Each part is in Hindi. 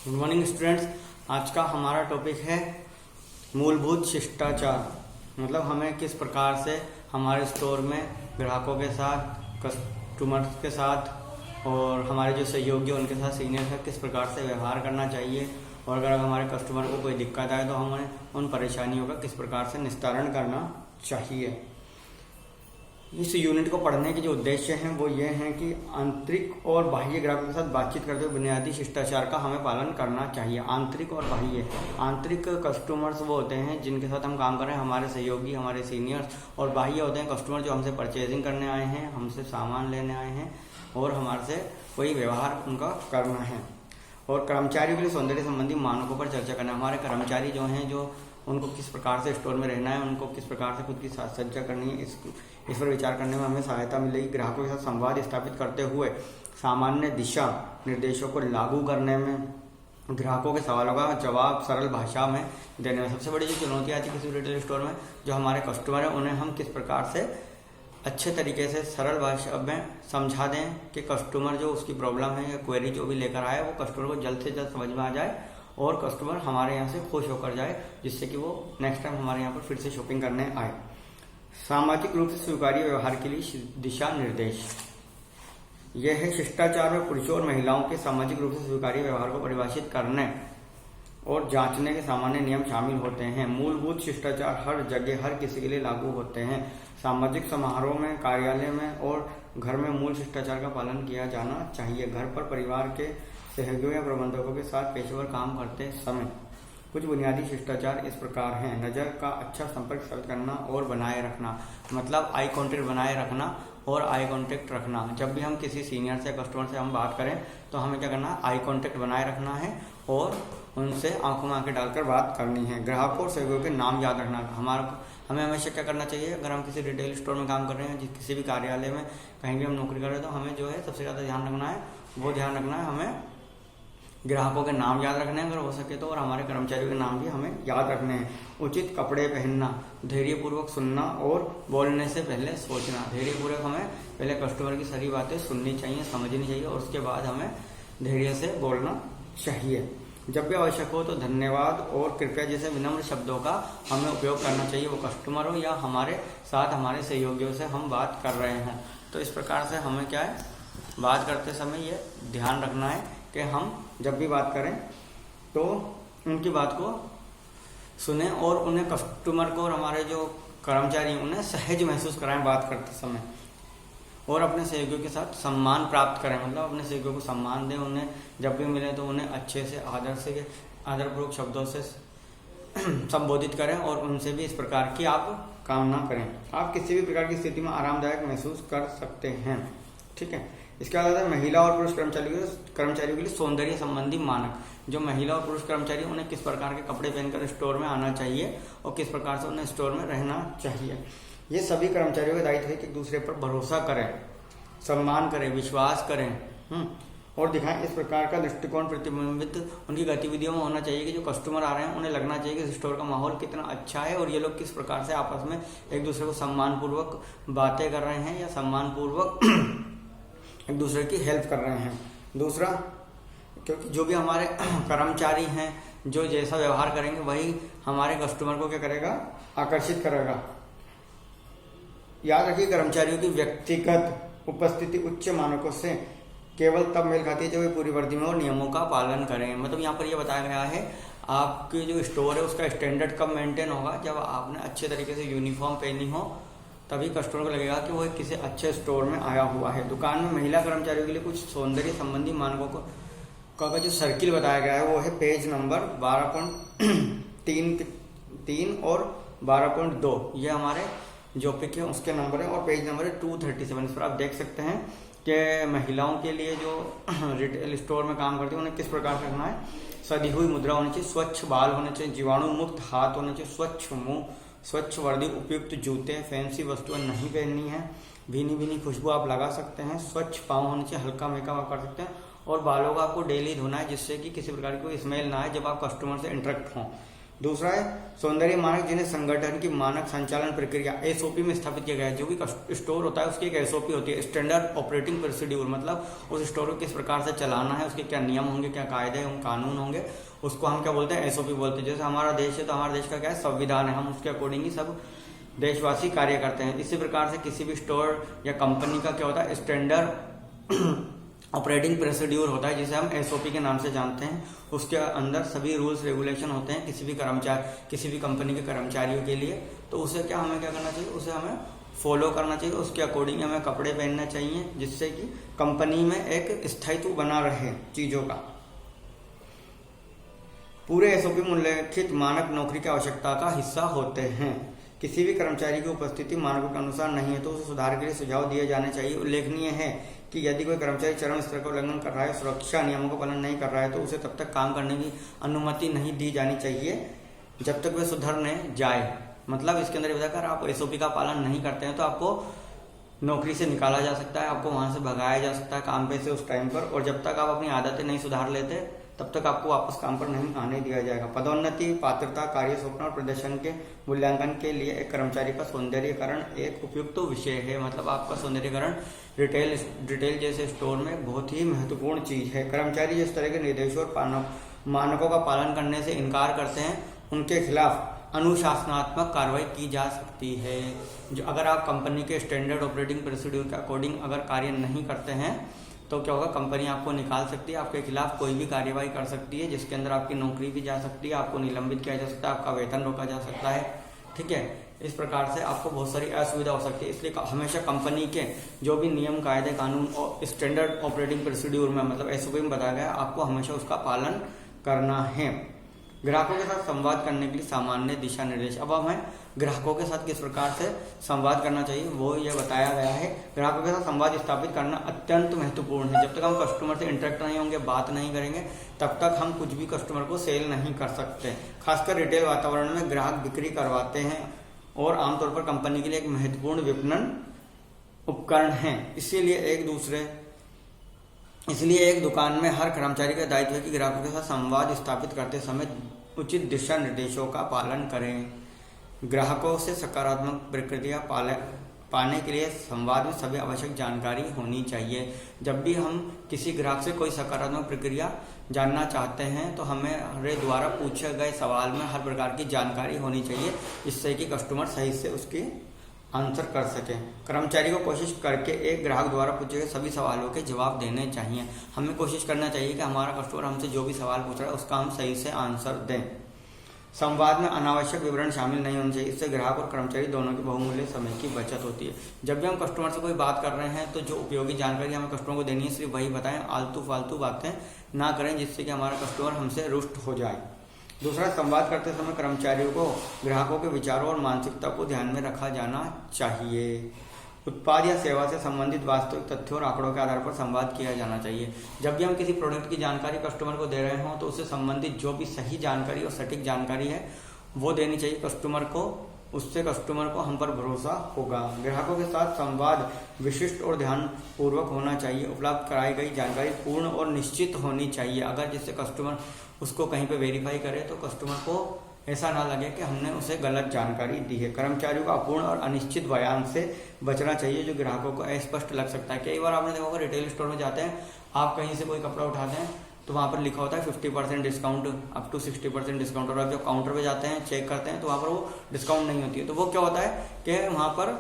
Good morning students. आज का हमारा टॉपिक है मूलभूत शिष्टाचार। मतलब हमें किस प्रकार से हमारे स्टोर में ग्राहकों के साथ, कस्टमर्स के साथ और हमारे जो सहयोगी हैं उनके साथ, सीनियर से किस प्रकार से व्यवहार करना चाहिए, और अगर हमारे कस्टमर को कोई दिक्कत आए तो हमें उन परेशानियों का किस प्रकार से निस्तारण करना चाहिए। इस यूनिट को पढ़ने के जो उद्देश्य हैं वो ये हैं कि आंतरिक और बाह्य ग्राहकों के साथ बातचीत करते हुए बुनियादी शिष्टाचार का हमें पालन करना चाहिए। आंतरिक और बाह्य। आंतरिक कस्टमर्स वो होते हैं जिनके साथ हम काम कर रहे हैं, हमारे सहयोगी, हमारे सीनियर्स, और बाह्य होते हैं कस्टमर जो हमसे परचेजिंग करने आए हैं, हमसे सामान लेने आए हैं और हमारे से कोई व्यवहार उनका करना है। और कर्मचारियों के लिए सौंदर्य संबंधी मानकों पर चर्चा करना। हमारे कर्मचारी जो हैं, जो उनको किस प्रकार से स्टोर में रहना है, उनको किस प्रकार से खुद की साज सज्जा करनी है, इस पर विचार करने में हमें सहायता मिलेगी। ग्राहकों के साथ संवाद स्थापित करते हुए सामान्य दिशा निर्देशों को लागू करने में, ग्राहकों के सवालों का जवाब सरल भाषा में देने में। सबसे बड़ी जो चुनौती आती है किसी रिटेल स्टोर में, जो हमारे कस्टमर है उन्हें हम किस प्रकार से अच्छे तरीके से सरल भाषा में समझा दें कि कस्टमर जो उसकी प्रॉब्लम है या क्वेरी जो भी लेकर आए वो कस्टमर को जल्द से जल्द समझ में आ जाए और कस्टमर हमारे यहाँ से खुश होकर जाए, जिससे कि वो नेक्स्ट टाइम हमारे यहाँ पर फिर से शॉपिंग करने आए। सामाजिक रूप से स्वीकार्य व्यवहार के लिए दिशा निर्देश। यह है शिष्टाचार में पुरुषों और महिलाओं के सामाजिक रूप से स्वीकार्य व्यवहार को परिभाषित करने और जांचने के सामान्य नियम शामिल होते हैं। मूलभूत शिष्टाचार हर जगह हर किसी के लिए लागू होते हैं। सामाजिक समारोह में, कार्यालय में और घर में मूल शिष्टाचार का पालन किया जाना चाहिए। घर पर परिवार के सहयोगियों या प्रबंधकों के साथ पेशेवर काम करते समय कुछ बुनियादी शिष्टाचार इस प्रकार हैं। नज़र का अच्छा संपर्क स्थापित करना और बनाए रखना। मतलब आई कांटेक्ट बनाए रखना और आई कांटेक्ट रखना। जब भी हम किसी सीनियर से, कस्टमर से हम बात करें तो हमें क्या करना है, आई कांटेक्ट बनाए रखना है और उनसे आंखों में आंखें डालकर बात करनी है। ग्राहकों और सहयोगियों के नाम याद रखना। हमें हमेशा क्या करना चाहिए, अगर हम किसी रिटेल स्टोर में काम कर रहे हैं, किसी भी कार्यालय में कहीं भी हम नौकरी कर रहे हैं, तो हमें जो है सबसे ज़्यादा ध्यान रखना है, वो ध्यान रखना है हमें ग्राहकों के नाम याद रखने हैं अगर हो सके तो, और हमारे कर्मचारियों के नाम भी हमें याद रखने हैं। उचित कपड़े पहनना, धैर्यपूर्वक सुनना और बोलने से पहले सोचना। धैर्यपूर्वक हमें पहले कस्टमर की सारी बातें सुननी चाहिए, समझनी चाहिए और उसके बाद हमें धैर्य से बोलना चाहिए। जब भी आवश्यक हो तो धन्यवाद और कृपया जैसे विनम्र शब्दों का हमें उपयोग करना चाहिए, वो कस्टमर हो या हमारे साथ हमारे सहयोगियों से हम बात कर रहे हों। तो इस प्रकार से हमें क्या है, बात करते समय ये ध्यान रखना है कि हम जब भी बात करें तो उनकी बात को सुने और उन्हें, कस्टमर को और हमारे जो कर्मचारी उन्हें सहज महसूस कराएं बात करते समय, और अपने सहयोगियों के साथ सम्मान प्राप्त करें। मतलब अपने सहयोगियों को सम्मान दें, उन्हें जब भी मिले तो उन्हें अच्छे से आदरपूर्वक शब्दों से संबोधित करें और उनसे भी इस प्रकार की आप कामना करें। आप किसी भी प्रकार की स्थिति में आरामदायक महसूस कर सकते हैं। ठीक है। इसके बाद महिला और पुरुष कर्मचारियों के लिए सौंदर्य संबंधी मानक। जो महिला और पुरुष कर्मचारी, उन्हें किस प्रकार के कपड़े पहनकर स्टोर में आना चाहिए और किस प्रकार से उन्हें स्टोर में रहना चाहिए। ये सभी कर्मचारियों का दायित्व है कि एक दूसरे पर भरोसा करें, सम्मान करें, विश्वास करें और दिखाएं। इस प्रकार का दृष्टिकोण प्रतिबिंबित उनकी गतिविधियों में होना चाहिए कि जो कस्टमर आ रहे हैं उन्हें लगना चाहिए कि स्टोर का माहौल कितना अच्छा है और ये लोग किस प्रकार से आपस में एक दूसरे को सम्मानपूर्वक बातें कर रहे हैं या सम्मानपूर्वक एक दूसरे की हेल्प कर रहे हैं। दूसरा, क्योंकि जो भी हमारे कर्मचारी हैं जो जैसा व्यवहार करेंगे वही हमारे कस्टमर को क्या करेगा, आकर्षित करेगा। याद रखिए, कर्मचारियों की व्यक्तिगत उपस्थिति उच्च मानकों से केवल तब मेल खाती है जब वे पूरी वर्दी में और नियमों का पालन करें। मतलब यहाँ पर यह बताया गया है आपकी जो स्टोर है उसका स्टैंडर्ड कब मेंटेन होगा, जब आपने अच्छे तरीके से यूनिफॉर्म पहनी हो, तभी कस्टमर को लगेगा कि वो किसी अच्छे स्टोर में आया हुआ है। दुकान में महिला कर्मचारियों के लिए कुछ सौंदर्य संबंधी मानकों का जो सर्किल बताया गया है वो है पेज नंबर 12.3 और 12.2। ये हमारे जो पिक है उसके नंबर है, और पेज नंबर है 237। इस पर आप देख सकते हैं कि महिलाओं के लिए जो रिटेल स्टोर में काम करती है उन्हें किस प्रकार से रखना है। सदी हुई मुद्रा होनी चाहिए, स्वच्छ बाल होने चाहिए, जीवाणु मुक्त हाथ होने चाहिए, स्वच्छ मुंह, स्वच्छ वर्दी, उपयुक्त जूते, फैंसी वस्तुएं नहीं पहननी है, भीनी भीनी खुशबू आप लगा सकते हैं, स्वच्छ पाँव होने चाहिए, हल्का मेकअप आप कर सकते हैं और बालों का आपको डेली धोना है जिससे कि किसी प्रकार की कोई स्मेल ना आए जब आप कस्टमर से इंटरेक्ट हों। दूसरा है सौंदर्य मानक, जिन्हें संगठन की मानक संचालन प्रक्रिया एसओपी में स्थापित किया गया है। जो भी स्टोर होता है उसकी एक एसओपी होती है, स्टैंडर्ड ऑपरेटिंग प्रोसीड्यूर, मतलब उस स्टोर को किस प्रकार से चलाना है, उसके क्या नियम होंगे, क्या कायदे होंगे, कानून होंगे, उसको हम क्या बोलते हैं, एसओपी बोलते हैं। जैसे हमारा देश है तो हमारे देश का क्या है, संविधान है, हम उसके अकॉर्डिंग ही सब देशवासी कार्य करते हैं। इसी प्रकार से किसी भी स्टोर या कंपनी का क्या होता है, स्टैंडर्ड ऑपरेटिंग प्रोसीड्यूर होता है, जिसे हम एसओपी के नाम से जानते हैं। उसके अंदर सभी रूल्स रेगुलेशन होते हैं किसी भी कंपनी के कर्मचारियों के लिए। तो उसे हमें क्या करना चाहिए, उसे हमें फॉलो करना चाहिए, उसके अकॉर्डिंग हमें कपड़े पहनना चाहिए, जिससे कि कंपनी में एक स्थायित्व बना रहे चीजों का। पूरे एसओपी में उल्लेखित मानक नौकरी की आवश्यकता का हिस्सा होते हैं। किसी भी कर्मचारी की उपस्थिति मानकों के अनुसार नहीं है तो उसे सुधार के लिए सुझाव दिए जाने चाहिए। उल्लेखनीय है कि यदि कोई कर्मचारी चरम स्तर का उल्लंघन कर रहा है, सुरक्षा नियमों का पालन नहीं कर रहा है, तो उसे तब तक काम करने की अनुमति नहीं दी जानी चाहिए जब तक वह सुधरने जाए। मतलब इसके अंदर बताकर आप एसओपी का पालन नहीं करते हैं तो आपको नौकरी से निकाला जा सकता है, आपको वहां से भगाया जा सकता है काम पे से उस टाइम पर। और जब तक आप अपनी आदतें नहीं सुधार लेते तब तक आपको वापस काम पर नहीं आने दिया जाएगा। पदोन्नति, पात्रता, कार्य सौंपना और प्रदर्शन के मूल्यांकन के लिए एक कर्मचारी का सौंदर्यीकरण एक उपयुक्त विषय है। मतलब आपका सौंदर्यीकरण रिटेल जैसे स्टोर में बहुत ही महत्वपूर्ण चीज है। कर्मचारी जिस तरह के निर्देशों और मानकों का पालन करने से इनकार करते हैं, उनके खिलाफ अनुशासनात्मक कार्रवाई की जा सकती है। जो अगर आप कंपनी के स्टैंडर्ड ऑपरेटिंग प्रोसीड्यूर के अकॉर्डिंग अगर कार्य नहीं करते हैं तो क्या होगा, कंपनी आपको निकाल सकती है, आपके खिलाफ कोई भी कार्यवाही कर सकती है, जिसके अंदर आपकी नौकरी भी जा सकती है, आपको निलंबित किया जा सकता है, आपका वेतन रोका जा सकता है। ठीक है, इस प्रकार से आपको बहुत सारी असुविधा हो सकती है। इसलिए हमेशा कंपनी के जो भी नियम, कायदे, कानून और स्टैंडर्ड ऑपरेटिंग प्रोसीड्यूर में मतलब एसओपी में बताया गया, आपको हमेशा उसका पालन करना है। ग्राहकों के साथ संवाद करने के लिए सामान्य दिशा निर्देश। अब हमें ग्राहकों के साथ किस प्रकार से संवाद करना चाहिए वो ये बताया गया है। ग्राहकों के साथ संवाद स्थापित करना अत्यंत महत्वपूर्ण है। जब तक हम कस्टमर से इंटरेक्ट नहीं होंगे, बात नहीं करेंगे, तब तक हम कुछ भी कस्टमर को सेल नहीं कर सकते। खासकर रिटेल वातावरण में ग्राहक बिक्री करवाते हैं और आमतौर पर कंपनी के लिए एक महत्वपूर्ण विपणन उपकरण है। इसलिए एक दुकान में हर कर्मचारी का दायित्व है कि ग्राहकों के साथ संवाद स्थापित करते समय उचित दिशा निर्देशों का पालन करें। ग्राहकों से सकारात्मक प्रतिक्रिया पाने के लिए संवाद में सभी आवश्यक जानकारी होनी चाहिए। जब भी हम किसी ग्राहक से कोई सकारात्मक प्रक्रिया जानना चाहते हैं तो हमारे द्वारा पूछे गए सवाल में हर प्रकार की जानकारी होनी चाहिए, जिससे कि कस्टमर सही से उसकी आंसर कर सके। कर्मचारी को कोशिश करके एक ग्राहक द्वारा पूछे गए सभी सवालों के जवाब देने चाहिए। हमें कोशिश करना चाहिए कि हमारा कस्टमर हमसे जो भी सवाल पूछ रहा है उसका हम सही से आंसर दें। संवाद में अनावश्यक विवरण शामिल नहीं होने चाहिए, इससे ग्राहक और कर्मचारी दोनों की बहुमूल्य समय की बचत होती है। जब भी हम कस्टमर से कोई बात कर रहे हैं तो जो उपयोगी जानकारी हमें कस्टमर को देनी है सिर्फ वही बताएं, आलतू फालतू बातें ना करें, जिससे कि हमारा कस्टमर हमसे रुष्ट हो जाए। दूसरा, संवाद करते समय कर्मचारियों को ग्राहकों के विचारों और मानसिकता को ध्यान में रखा जाना चाहिए। उत्पाद या सेवा से संबंधित वास्तविक तथ्यों और आंकड़ों के आधार पर संवाद किया जाना चाहिए। जब भी हम किसी प्रोडक्ट की जानकारी कस्टमर को दे रहे हों तो उससे संबंधित जो भी सही जानकारी और सटीक जानकारी है वो देनी चाहिए कस्टमर को। उससे कस्टमर को हम पर भरोसा होगा। ग्राहकों के साथ संवाद विशिष्ट और ध्यानपूर्वक होना चाहिए। उपलब्ध कराई गई जानकारी पूर्ण और निश्चित होनी चाहिए। अगर जिससे कस्टमर उसको कहीं पे वेरीफाई करे तो कस्टमर को ऐसा ना लगे कि हमने उसे गलत जानकारी दी है। कर्मचारियों को अपूर्ण और अनिश्चित बयान से बचना चाहिए जो ग्राहकों को अस्पष्ट लग सकता है। कई बार आपने देखा होगा रिटेल स्टोर में जाते हैं, आप कहीं से कोई कपड़ा उठाते हैं तो वहाँ पर लिखा होता है 50% डिस्काउंट, अप टू 60% डिस्काउंट, और आप जब काउंटर पे जाते हैं चेक करते हैं तो वहाँ पर वो डिस्काउंट नहीं होती है। तो वो क्या होता है कि वहाँ पर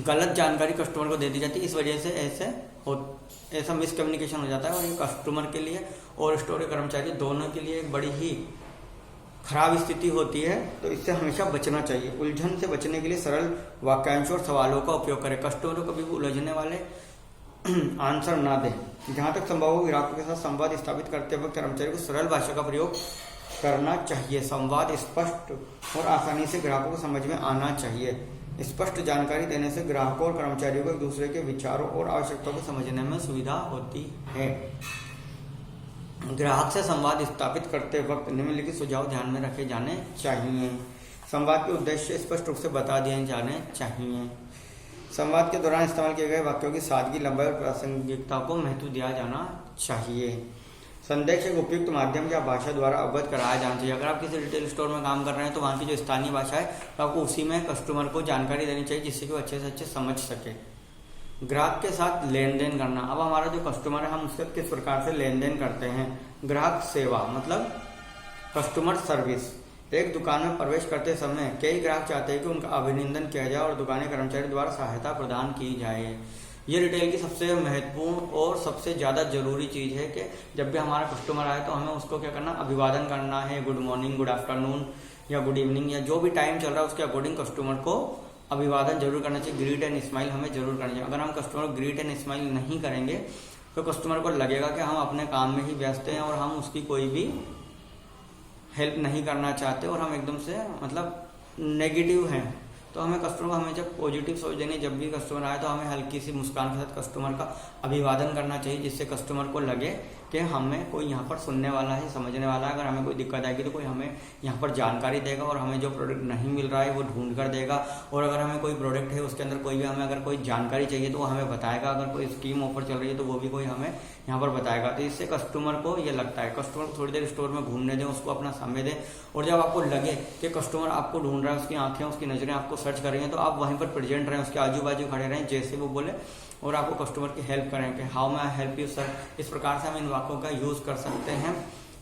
गलत जानकारी कस्टमर को दे दी जाती है। इस वजह से ऐसा मिसकम्युनिकेशन हो जाता है और ये कस्टमर के लिए और स्टोर के कर्मचारी दोनों के लिए एक बड़ी ही खराब स्थिति होती है। तो इससे हमेशा बचना चाहिए। उलझन से बचने के लिए सरल वाक्यांशों और सवालों का उपयोग करें। कस्टमर को कभी भी उलझने वाले आंसर ना दें। जहां तक संभव हो ग्राहकों के साथ संवाद स्थापित करते वक्त कर्मचारी को सरल भाषा का प्रयोग करना चाहिए। संवाद स्पष्ट और आसानी से ग्राहकों को समझ में आना चाहिए। स्पष्ट जानकारी देने से ग्राहकों और कर्मचारियों को एक दूसरे के विचारों और आवश्यकताओं को समझने में सुविधा होती है। ग्राहक से संवाद स्थापित करते वक्त निम्नलिखित सुझाव ध्यान में रखे जाने चाहिए। संवाद के उद्देश्य स्पष्ट रूप से बता दिए जाने चाहिए। संवाद के दौरान इस्तेमाल किए गए वाक्यों की सादगी, लंबाई और प्रासंगिकता को महत्व दिया जाना चाहिए। संदेश एक उपयुक्त माध्यम या भाषा द्वारा अवगत कराया जाना चाहिए। अगर आप किसी रिटेल स्टोर में काम कर रहे हैं तो वहाँ की जो स्थानीय भाषा है तो आपको उसी में कस्टमर को जानकारी देनी चाहिए, जिससे कि वो अच्छे से अच्छे समझ सके। ग्राहक के साथ लेन देन करना। अब हमारा जो कस्टमर है हम उससे किस प्रकार से लेन देन करते हैं। ग्राहक सेवा मतलब कस्टमर सर्विस। एक दुकान में प्रवेश करते समय कई ग्राहक चाहते हैं कि उनका अभिनंदन किया जाए और दुकान कर्मचारी द्वारा सहायता प्रदान की जाए। ये रिटेल की सबसे महत्वपूर्ण और सबसे ज़्यादा जरूरी चीज़ है कि जब भी हमारा कस्टमर आए तो हमें उसको क्या करना, अभिवादन करना है। गुड मॉर्निंग, गुड आफ्टरनून या गुड इवनिंग या जो भी टाइम चल रहा है उसके अकॉर्डिंग कस्टमर को अभिवादन जरूर करना चाहिए। ग्रीट एंड स्माइल हमें जरूर करना चाहिए। अगर हम कस्टमर को ग्रीट एंड स्माइल नहीं करेंगे तो कस्टमर को लगेगा कि हम अपने काम में ही व्यस्त हैं और हम उसकी कोई भी हेल्प नहीं करना चाहते और हम एकदम से मतलब नेगेटिव हैं। तो हमें कस्टमर को हमेशा पॉजिटिव सोच देनी। जब भी कस्टमर आए तो हमें हल्की सी मुस्कान के साथ कस्टमर का अभिवादन करना चाहिए, जिससे कस्टमर को लगे कि हमें कोई यहाँ पर सुनने वाला है, समझने वाला है। अगर हमें कोई दिक्कत आएगी तो कोई हमें यहाँ पर जानकारी देगा और हमें जो प्रोडक्ट नहीं मिल रहा है वो ढूंढ कर देगा। और अगर हमें कोई प्रोडक्ट है उसके अंदर कोई भी हमें अगर कोई जानकारी चाहिए तो वो हमें बताएगा। अगर कोई स्कीम ऑफर चल रही है तो वो भी कोई हमें यहाँ पर बताएगा। तो इससे कस्टमर को ये लगता है, कस्टमर को थोड़ी देर स्टोर में घूमने दें, उसको अपना समय दें। और जब आपको लगे कि कस्टमर आपको ढूंढ रहा है, उसकी आंखें उसकी नजरें आपको सर्च कर रही हैं, तो आप वहीं पर प्रेजेंट रहें, उसके आजू बाजू खड़े रहें जैसे वो बोले और आपको कस्टमर की हेल्प करें कि हाउ मैं हेल्प यू सर। इस प्रकार से हम इन वाक्यों का यूज कर सकते हैं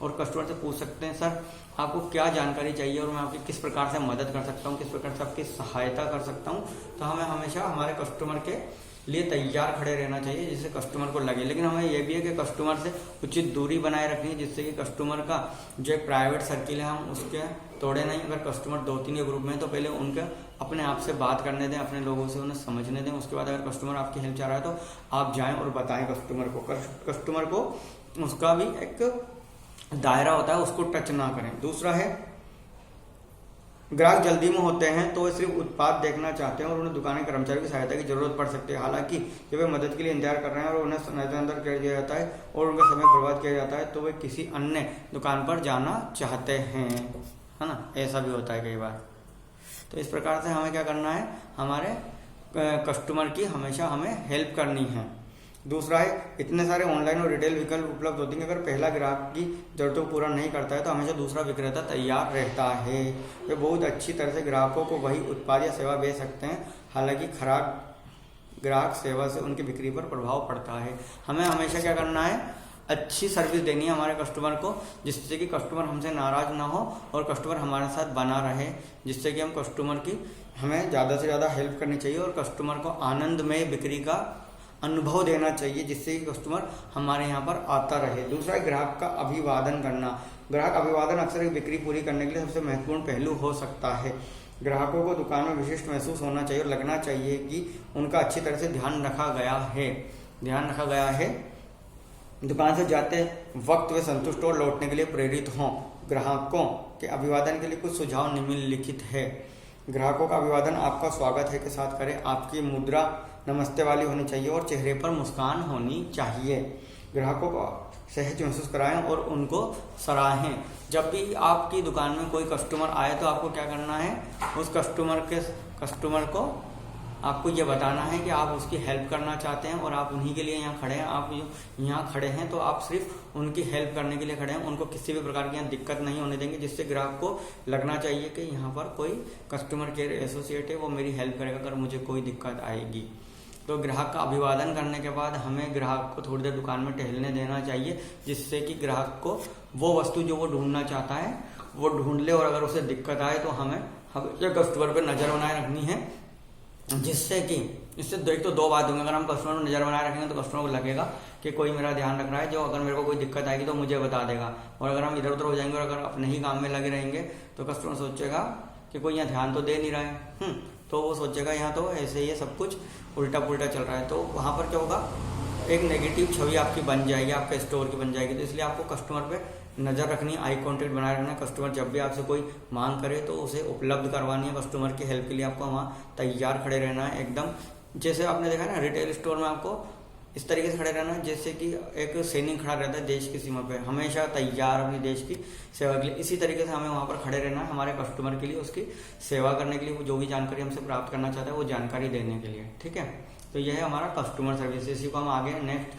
और कस्टमर से पूछ सकते हैं सर आपको क्या जानकारी चाहिए और मैं आपकी किस प्रकार से मदद कर सकता हूँ, किस प्रकार से आपकी सहायता कर सकता हूँ। तो हमें हमेशा हमारे कस्टमर के लिए तैयार खड़े रहना चाहिए जिससे कस्टमर को लगे। लेकिन हमें यह भी है कि कस्टमर से उचित दूरी बनाए रखनी है, जिससे कि कस्टमर का जो एक प्राइवेट सर्किल है हम उसके तोड़े नहीं। अगर कस्टमर 2-3 ग्रुप में तो पहले उनके अपने आप से बात करने दें, अपने लोगों से उन्हें समझने दें। उसके बाद अगर कस्टमर आपकी हेल्प चाह रहा है तो आप जाएं और बताएं कस्टमर को उसका भी एक दायरा होता है, उसको टच ना करें। दूसरा है ग्राहक जल्दी में होते हैं तो वे सिर्फ उत्पाद देखना चाहते हैं और उन्हें दुकान के कर्मचारी की सहायता की जरूरत पड़ सकती है। हालांकि जब वे मदद के लिए इंतजार कर रहे हैं और उन्हें नजरअंदाज कर दिया जाता है और उनका समय बर्बाद किया जाता है तो वे किसी अन्य दुकान पर जाना चाहते हैं, है ना। ऐसा भी होता है कई बार। तो इस प्रकार से हमें क्या करना है, हमारे कस्टमर की हमेशा हमें हेल्प करनी है। दूसरा है इतने सारे ऑनलाइन और रिटेल विकल्प उपलब्ध होते हैं, अगर पहला ग्राहक की जरूरतों को पूरा नहीं करता है तो हमेशा दूसरा विक्रेता तैयार रहता है। वे बहुत अच्छी तरह से ग्राहकों को वही उत्पाद या सेवा बेच सकते हैं। हालांकि खराब ग्राहक सेवा से उनकी बिक्री पर प्रभाव पड़ता है। हमें हमेशा क्या करना है, अच्छी सर्विस देनी है हमारे कस्टमर को, जिससे कि कस्टमर हमसे नाराज ना हो और कस्टमर हमारे साथ बना रहे, जिससे कि हम कस्टमर की हमें ज़्यादा से ज़्यादा हेल्प करनी चाहिए और कस्टमर को आनंदमय बिक्री का अनुभव देना चाहिए, जिससे कि कस्टमर हमारे यहाँ पर आता रहे। दूसरा ग्राहक का अभिवादन करना। ग्राहक अभिवादन अक्सर एक बिक्री पूरी करने के लिए सबसे महत्वपूर्ण पहलू हो सकता है। ग्राहकों को दुकान में विशिष्ट महसूस होना चाहिए और लगना चाहिए कि उनका अच्छी तरह से ध्यान रखा गया है। दुकान से जाते वक्त वे संतुष्ट और लौटने के लिए प्रेरित हों। ग्राहकों के अभिवादन के लिए कुछ सुझाव निम्नलिखित है। ग्राहकों का अभिवादन आपका स्वागत है के साथ करें। आपकी मुद्रा नमस्ते वाली होनी चाहिए और चेहरे पर मुस्कान होनी चाहिए। ग्राहकों को सहज महसूस कराएं और उनको सराहें। जब भी आपकी दुकान में कोई कस्टमर आए तो आपको क्या करना है, उस कस्टमर को आपको ये बताना है कि आप उसकी हेल्प करना चाहते हैं और आप उन्हीं के लिए यहाँ खड़े हैं। आप यहाँ खड़े हैं तो आप सिर्फ उनकी हेल्प करने के लिए खड़े हैं, उनको किसी भी प्रकार की यहाँ दिक्कत नहीं होने देंगे, जिससे ग्राहक को लगना चाहिए कि यहाँ पर कोई कस्टमर केयर एसोसिएट है, वो मेरी हेल्प करेगा अगर मुझे कोई दिक्कत आएगी। तो ग्राहक का अभिवादन करने के बाद हमें ग्राहक को थोड़ी देर दुकान में टहलने देना चाहिए, जिससे कि ग्राहक को वो वस्तु जो वो ढूंढना चाहता है वो ढूंढ ले। और अगर उसे दिक्कत आए तो हमें कस्टमर पर नजर बनाए रखनी है, जिससे कि इससे एक तो दो बात होंगी। अगर हम कस्टमर पर नजर बनाए रखेंगे तो कस्टमर को लगेगा कि कोई मेरा ध्यान रख रहा है, जो अगर मेरे को कोई दिक्कत आएगी तो मुझे बता देगा। और अगर हम इधर उधर हो जाएंगे और अगर अपने ही काम में लगे रहेंगे तो कस्टमर सोचेगा कि कोई यहाँ ध्यान तो दे नहीं रहा है, तो वो सोचेगा यहाँ तो ऐसे ही सब कुछ उल्टा पुल्टा चल रहा है। तो वहाँ पर क्या होगा, एक नेगेटिव छवि आपकी बन जाएगी, आपके स्टोर की बन जाएगी। तो इसलिए आपको कस्टमर पे नजर रखनी, आई कांटेक्ट बनाए रखना। कस्टमर जब भी आपसे कोई मांग करे तो उसे उपलब्ध करवानी है। कस्टमर की हेल्प के लिए आपको वहाँ तैयार खड़े रहना है एकदम। जैसे आपने देखा ना रिटेल स्टोर में आपको इस तरीके से खड़े रहना है जैसे कि एक सैनिक खड़ा रहता है देश की सीमा पे, हमेशा तैयार अपने देश की सेवा के लिए। इसी तरीके से हमें वहाँ पर खड़े रहना है हमारे कस्टमर के लिए, उसकी सेवा करने के लिए, वो जो भी जानकारी हमसे प्राप्त करना चाहता है वो जानकारी देने के लिए। ठीक है, तो यह है हमारा कस्टमर सर्विस। इसी को हम आगे नेक्स्ट